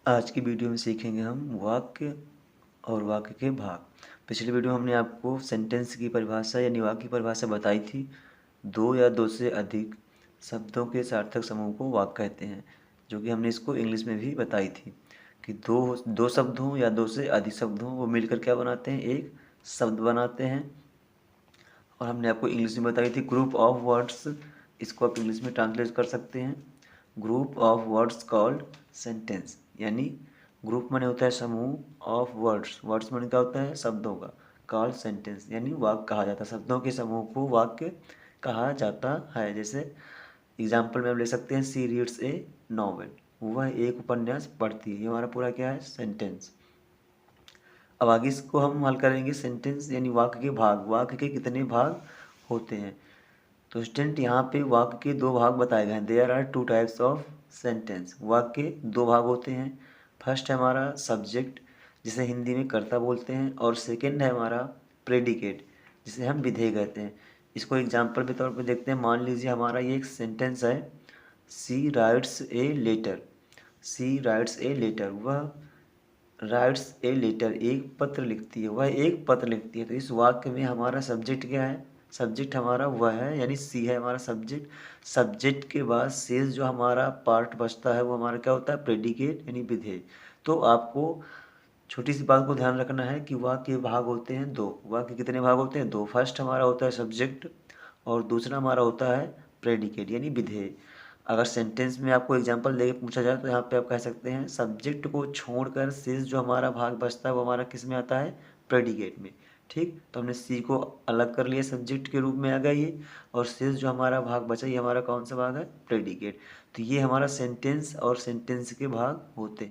आज की वीडियो में सीखेंगे हम वाक्य और वाक्य के भाग। पिछली वीडियो में हमने आपको सेंटेंस की परिभाषा यानी वाक्य की परिभाषा बताई थी। दो या दो से अधिक शब्दों के सार्थक समूह को वाक्य कहते हैं, जो कि हमने इसको इंग्लिश में भी बताई थी कि दो दो शब्द हों या दो से अधिक शब्द हों, वो मिलकर क्या बनाते हैं, एक शब्द बनाते हैं। और हमने आपको इंग्लिश में बताई थी ग्रुप ऑफ वर्ड्स, इसको आप इंग्लिश में ट्रांसलेट कर सकते हैं group of words called sentence. यानी ग्रुप माने होता है समूह, ऑफ वर्ड्स, वर्ड्स माने क्या होता है, शब्दों का, कॉल्ड सेंटेंस यानी वाक्य कहा जाता है, शब्दों के समूह को वाक्य कहा जाता है। जैसे एग्जाम्पल में हम ले सकते हैं सी रीड्स ए नॉवेल, वह एक उपन्यास पढ़ती है, ये हमारा पूरा क्या है, सेंटेंस। अब आगे इसको हम हल करेंगे सेंटेंस यानी वाक्य के भाग, वाक्य के कितने भाग होते हैं। तो स्टूडेंट यहाँ पे वाक्य के दो भाग बताए गए हैं। There are two types of sentence, वाक्य के दो भाग होते हैं। फर्स्ट है हमारा सब्जेक्ट, जिसे हिंदी में कर्ता बोलते हैं, और सेकंड है हमारा प्रेडिकेट, जिसे हम विधेय कहते हैं। इसको एग्जाम्पल के तौर पर देखते हैं। मान लीजिए हमारा ये एक सेंटेंस है, she writes a letter, she writes a letter, वह राइट्स ए लेटर, एक पत्र लिखती है, वह एक पत्र लिखती है। तो इस वाक्य में हमारा सब्जेक्ट क्या है, सब्जेक्ट हमारा वह है, यानी सी है हमारा सब्जेक्ट। सब्जेक्ट के बाद शेष जो हमारा पार्ट बचता है वो हमारा क्या होता है, प्रेडिकेट यानी विधेय। तो आपको छोटी सी बात को ध्यान रखना है कि वाक्य के भाग होते हैं दो। वाक्य कितने भाग होते हैं, दो। फर्स्ट हमारा होता है सब्जेक्ट और दूसरा हमारा होता है प्रेडिकेट यानी विधेय। अगर सेंटेंस में आपको एग्जांपल देके पूछा जाए तो यहाँ पे आप कह सकते हैं सब्जेक्ट को छोड़कर शेष जो हमारा भाग बचता है वो हमारा किस में आता है, प्रेडिकेट में। ठीक, तो हमने सी को अलग कर लिया, सब्जेक्ट के रूप में आ गया ये, और शेष जो हमारा भाग बचा ये हमारा कौन सा भाग है, प्रेडिकेट। तो ये हमारा सेंटेंस और सेंटेंस के भाग होते हैं।